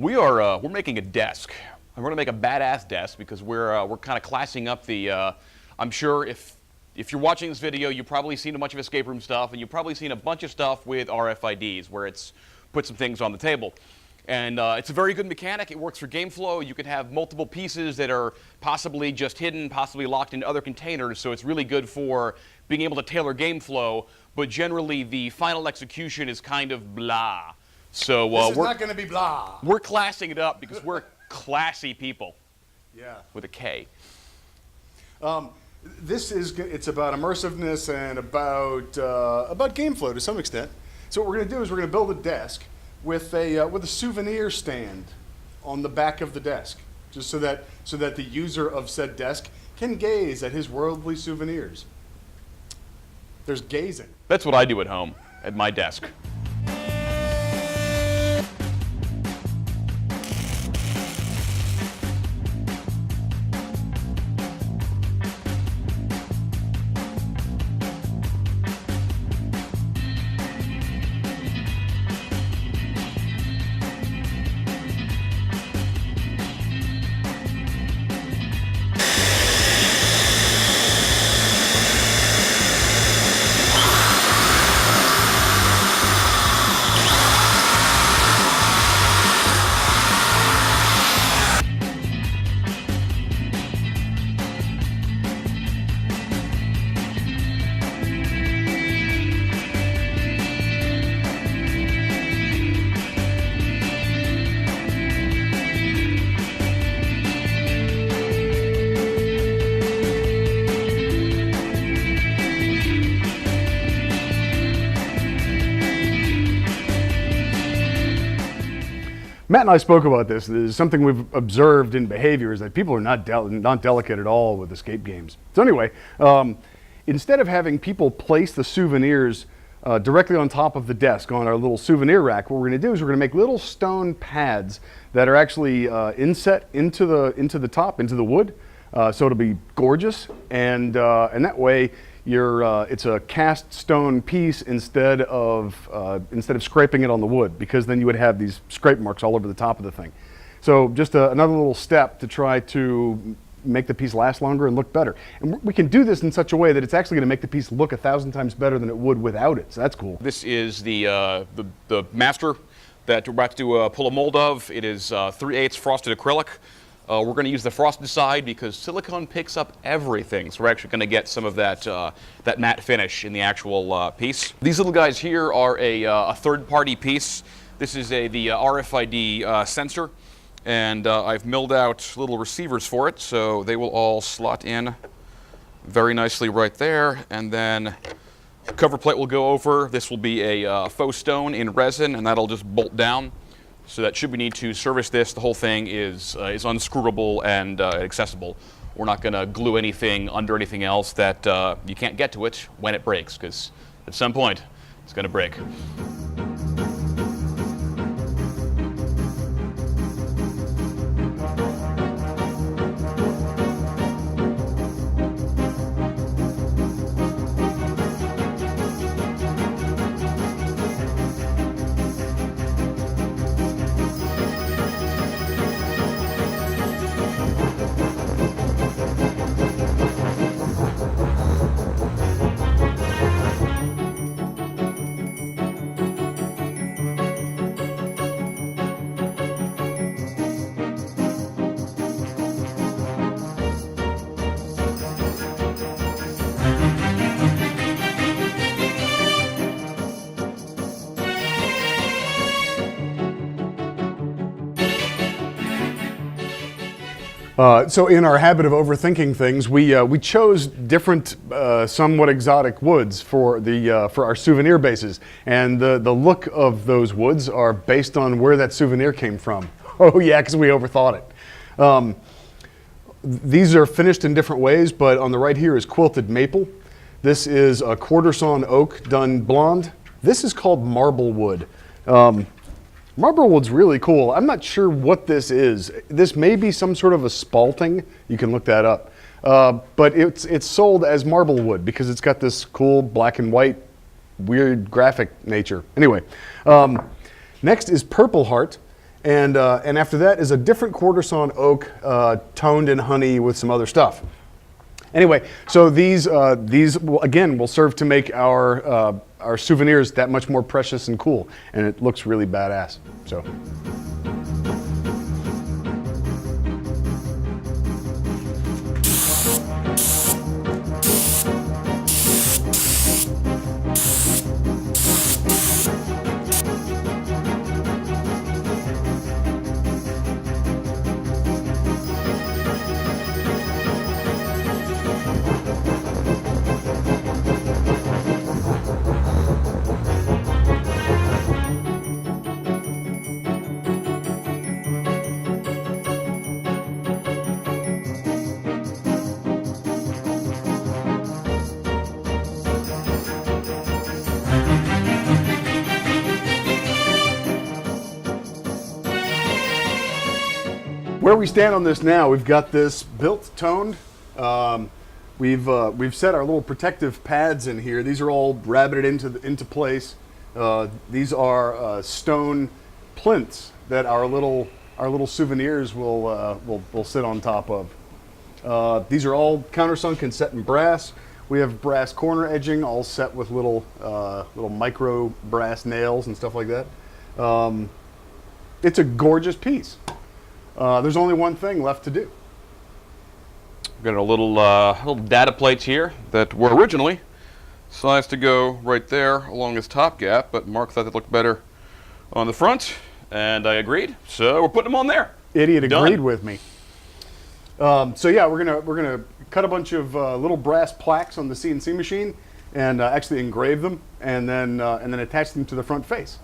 We're making a desk. And we're gonna make a badass desk because we're kind of classing up the. I'm sure if you're watching this video, you've probably seen a bunch of escape room stuff, and you've probably seen a bunch of stuff with RFIDs where it's put some things on the table. And it's a very good mechanic. It works for game flow. You can have multiple pieces that are possibly just hidden, possibly locked into other containers. So it's really good for being able to tailor game flow. But generally, the final execution is kind of blah. So this is not going to be blah. We're classing it up because we're classy people. Yeah. With a K. It's about immersiveness and about game flow to some extent. So what we're going to do is we're going to build a desk with a souvenir stand on the back of the desk, just so that the user of said desk can gaze at his worldly souvenirs. There's gazing. That's what I do at home, at my desk. Matt and I spoke about this. There's something we've observed in behavior is that people are not delicate at all with escape games. So anyway, instead of having people place the souvenirs directly on top of the desk on our little souvenir rack, what we're going to do is we're going to make little stone pads that are actually inset into the top, into the wood, so it'll be gorgeous, and that way it's a cast stone piece instead of scraping it on the wood, because then you would have these scrape marks all over the top of the thing. So just another little step to try to make the piece last longer and look better. And we can do this in such a way that it's actually going to make the piece look 1,000 times better than it would without it. So that's cool. This is the master that we're about to pull a mold of. It is 3/8 frosted acrylic. We're going to use the frosted side because silicone picks up everything. So we're actually going to get some of that matte finish in the actual piece. These little guys here are a third-party piece. This is the RFID sensor, and I've milled out little receivers for it, so they will all slot in very nicely right there. And then the cover plate will go over. This will be a faux stone in resin, and that'll just bolt down. So that should we need to service this, the whole thing is unscrewable and accessible. We're not going to glue anything under anything else that you can't get to it when it breaks, because at some point it's going to break. So in our habit of overthinking things, we chose different, somewhat exotic woods for our souvenir bases, and the look of those woods are based on where that souvenir came from. Oh yeah, because we overthought it. These are finished in different ways, but on the right here is quilted maple. This is a quarter sawn oak done blonde. This is called marble wood. Marble wood's really cool. I'm not sure what this is. This may be some sort of a spalting. You can look that up. But it's sold as marble wood because it's got this cool black and white, weird graphic nature. Anyway, next is purple heart. And after that is a different quarter sawn oak toned in honey with some other stuff. Anyway, so these will serve to make our souvenirs that much more precious and cool, and it looks really badass. So. Where we stand on this now, we've got this built toned. We've set our little protective pads in here. These are all rabbited into place. These are stone plinths that our little souvenirs will sit on top of. These are all countersunk and set in brass. We have brass corner edging, all set with little micro brass nails and stuff like that. It's a gorgeous piece. There's only one thing left to do. We've got a little data plates here that were originally sized to go right there along this top gap, but Mark thought they looked better on the front, and I agreed. So we're putting them on there. Idiot Done. agreed with me. So yeah, we're gonna cut a bunch of little brass plaques on the CNC machine and actually engrave them, and then attach them to the front face.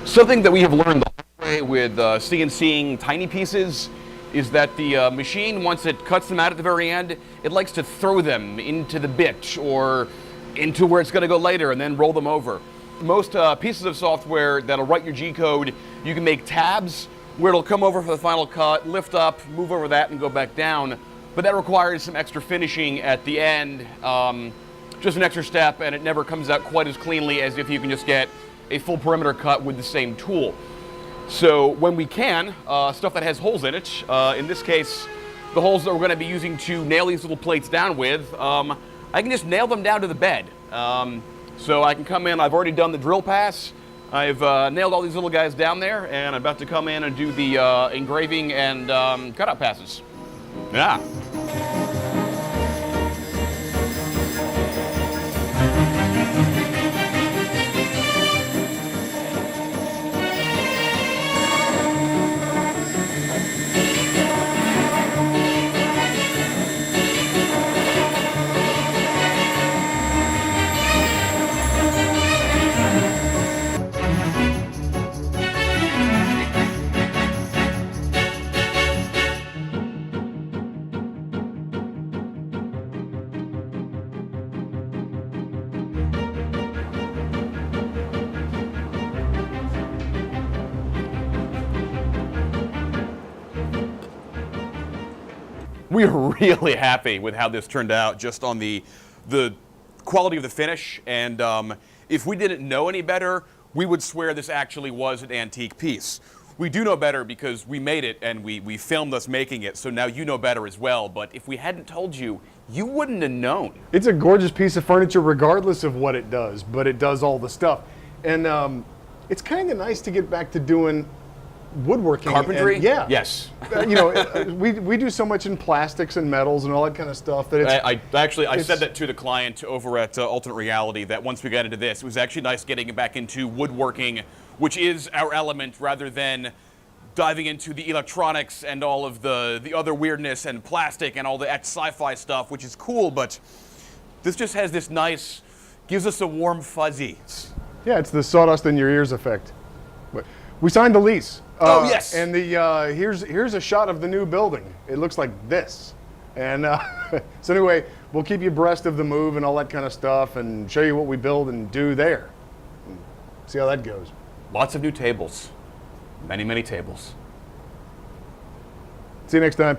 Something that we have learned the hard way with CNCing tiny pieces is that the machine, once it cuts them out at the very end, it likes to throw them into the bit or into where it's going to go later and then roll them over. Most pieces of software that'll write your G-code, you can make tabs where it'll come over for the final cut, lift up, move over that, and go back down. But that requires some extra finishing at the end, just an extra step, and it never comes out quite as cleanly as if you can just get a full perimeter cut with the same tool. So when we can, stuff that has holes in it, in this case, the holes that we're going to be using to nail these little plates down with, I can just nail them down to the bed. So I can come in, I've already done the drill pass, I've nailed all these little guys down there, and I'm about to come in and do the engraving and cutout passes. Yeah. We are really happy with how this turned out, just on the quality of the finish. And if we didn't know any better, we would swear this actually was an antique piece. We do know better because we made it and we filmed us making it, so now you know better as well. But if we hadn't told you, you wouldn't have known. It's a gorgeous piece of furniture regardless of what it does, but it does all the stuff. And it's kind of nice to get back to doing woodworking. Carpentry? And, yeah. Yes. We do so much in plastics and metals and all that kind of stuff that it's... I said that to the client over at Alternate Reality, that once we got into this, it was actually nice getting back into woodworking, which is our element, rather than diving into the electronics and all of the other weirdness and plastic and all the sci-fi stuff, which is cool, but this just has this nice, gives us a warm fuzzy. Yeah, it's the sawdust in your ears effect. But we signed the lease. Oh, yes. And the here's a shot of the new building. It looks like this. And so anyway, we'll keep you abreast of the move and all that kind of stuff and show you what we build and do there. And see how that goes. Lots of new tables. Many, many tables. See you next time.